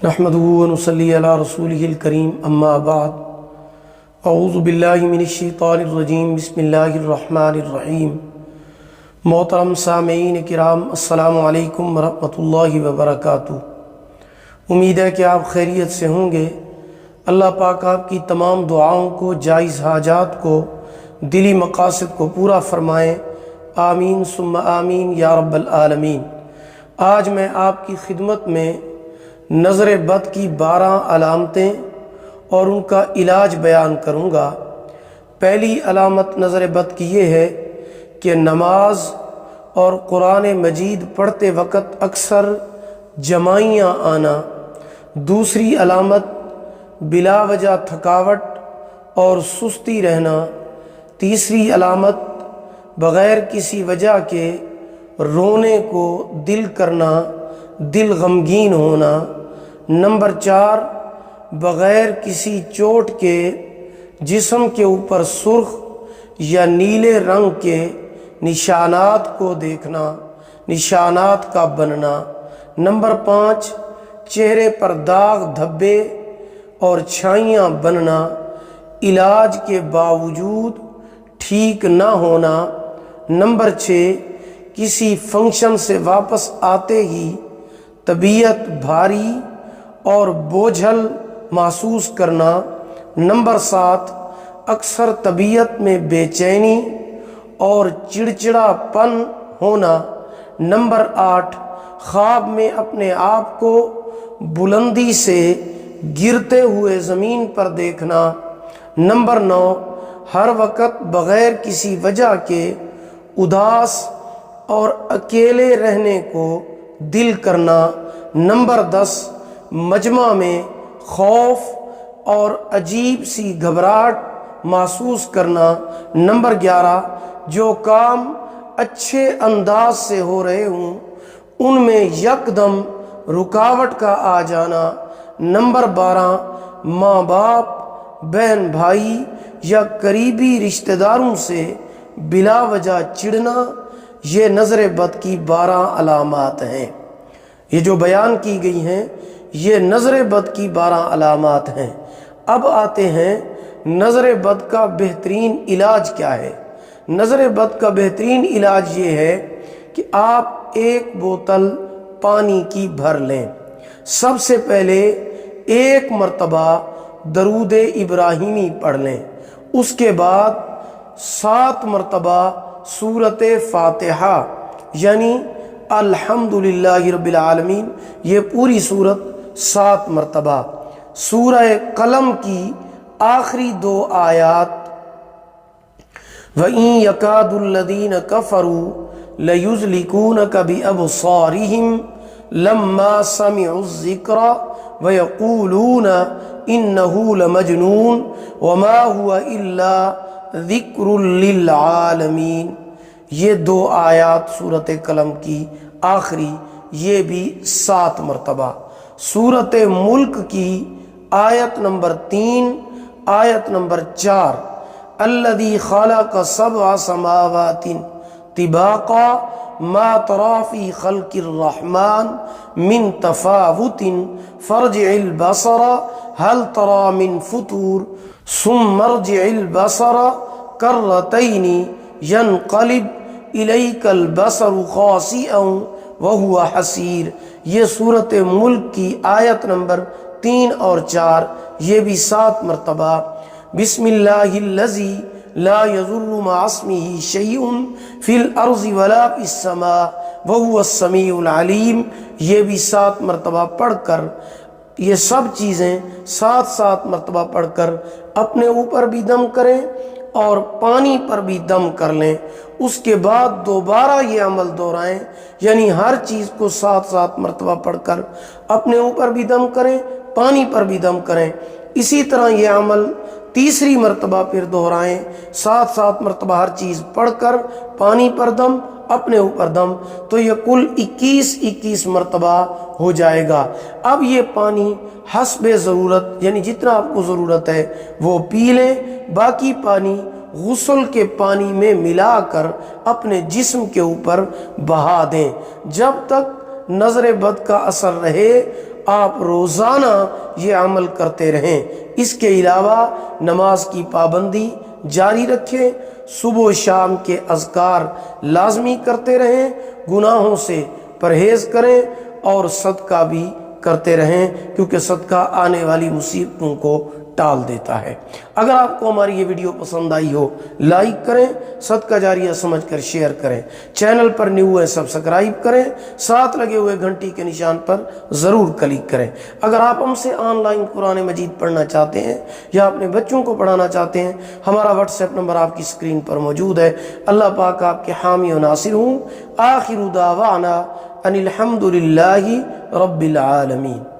نحمده ونصلي على رسوله الكريم اما بعد اعوذ باللہ من الشیطان الرجیم بسم اللہ الرحمن الرحیم۔ محترم سامعین کرام، السلام علیکم ورحمۃ اللہ وبرکاتہ۔ امید ہے کہ آپ خیریت سے ہوں گے۔ اللہ پاک آپ کی تمام دعاؤں کو، جائز حاجات کو، دلی مقاصد کو پورا فرمائیں، آمین ثم آمین یا رب العالمین۔ آج میں آپ کی خدمت میں نظر بد کی 12 علامتیں اور ان کا علاج بیان کروں گا۔ پہلی علامت نظر بد کی یہ ہے کہ نماز اور قرآن مجید پڑھتے وقت اکثر جمائیاں آنا۔ دوسری علامت بلا وجہ تھکاوٹ اور سستی رہنا۔ تیسری علامت بغیر کسی وجہ کے رونے کو دل کرنا، دل غمگین ہونا۔ نمبر 4، بغیر کسی چوٹ کے جسم کے اوپر سرخ یا نیلے رنگ کے نشانات کو دیکھنا، نشانات کا بننا۔ نمبر 5، چہرے پر داغ دھبے اور چھائیاں بننا، علاج کے باوجود ٹھیک نہ ہونا۔ نمبر 6، کسی فنکشن سے واپس آتے ہی طبیعت بھاری اور بوجھل محسوس کرنا۔ نمبر 7، اکثر طبیعت میں بے چینی اور چڑچڑا پن ہونا۔ نمبر 8، خواب میں اپنے آپ کو بلندی سے گرتے ہوئے زمین پر دیکھنا۔ نمبر 9، ہر وقت بغیر کسی وجہ کے اداس اور اکیلے رہنے کو دل کرنا۔ نمبر 10، مجمع میں خوف اور عجیب سی گھبراہٹ محسوس کرنا۔ نمبر 11، جو کام اچھے انداز سے ہو رہے ہوں ان میں یکدم رکاوٹ کا آ جانا۔ نمبر 12، ماں باپ، بہن بھائی یا قریبی رشتہ داروں سے بلا وجہ چڑنا۔ یہ نظر بد کی 12 علامات ہیں۔ یہ جو بیان کی گئی ہیں یہ نظر بد کی 12 علامات ہیں۔ اب آتے ہیں نظر بد کا بہترین علاج کیا ہے۔ نظر بد کا بہترین علاج یہ ہے کہ آپ 1 بوتل پانی کی بھر لیں۔ سب سے پہلے 1 مرتبہ درود ابراہیمی پڑھ لیں، اس کے بعد 7 مرتبہ سورۃ فاتحہ یعنی الحمدللہ رب العالمین، یہ پوری سورت 7 مرتبہ۔ سورہ قلم کی آخری 2 آیات وَإِن يَكَادُ الَّذِينَ كَفَرُوا لَيُزْلِقُونَكَ بِأَبْصَارِهِمْ لَمَّا سَمِعُوا الذِّكْرَ وَيَقُولُونَ إِنَّهُ لَمَجْنُونٌ وَمَا هُوَ إِلَّا ذِكْرٌ لِّلْعَالَمِينَ۔ یہ 2 آیات سورۃ قلم کی آخری، یہ بھی 7 مرتبہ۔ سورۃ ملک کی آیت نمبر 3، آیت نمبر 4، الذی خلق 7 سماوات طباقا ما تری فی خلق الرحمن من تفاوت فارجع البصر هل تری من فطور ثم ارجع البصر کرتین ینقلب الیک البصر خاسئا وہو حسیر۔ یہ سورۃ ملک کی آیت نمبر 3 اور 4، یہ بھی 7 مرتبہ۔ بسم اللہ الذی لا یضر مع اسمہ شیء فی الارض ولا فی السماء وہو السمیع العلیم، یہ بھی 7 مرتبہ پڑھ کر، یہ سب چیزیں 7 مرتبہ پڑھ کر اپنے اوپر بھی دم کریں اور پانی پر بھی دم کر لیں۔ اس کے بعد دوبارہ یہ عمل دہرائیں، یعنی ہر چیز کو 7 مرتبہ پڑھ کر اپنے اوپر بھی دم کریں، پانی پر بھی دم کریں۔ اسی طرح یہ عمل تیسری مرتبہ پھر دہرائیں، 7 مرتبہ ہر چیز پڑھ کر پانی پر دم، اپنے اوپر دم، تو یہ کل 21 مرتبہ ہو جائے گا۔ اب یہ پانی حسب ضرورت یعنی جتنا آپ کو ضرورت ہے وہ پی لیں، باقی پانی غسل کے پانی میں ملا کر اپنے جسم کے اوپر بہا دیں۔ جب تک نظر بد کا اثر رہے آپ روزانہ یہ عمل کرتے رہیں۔ اس کے علاوہ نماز کی پابندی جاری رکھیں، صبح و شام کے اذکار لازمی کرتے رہیں، گناہوں سے پرہیز کریں اور صدقہ بھی کرتے رہیں، کیونکہ صدقہ آنے والی مصیبتوں کو ٹال دیتا ہے۔ اگر آپ کو ہماری یہ ویڈیو پسند آئی ہو لائک کریں، صدقہ جاریہ سمجھ کر شیئر کریں، چینل پر نیو ہے سبسکرائب کریں، ساتھ لگے ہوئے گھنٹی کے نشان پر ضرور کلک کریں۔ اگر آپ ہم سے آن لائن قرآن مجید پڑھنا چاہتے ہیں یا اپنے بچوں کو پڑھانا چاہتے ہیں، ہمارا واٹس ایپ نمبر آپ کی اسکرین پر موجود ہے۔ اللہ پاک آپ کے حامی و ناصر ہوں۔ آخر دعوانا ان الحمد للہ رب العالمین۔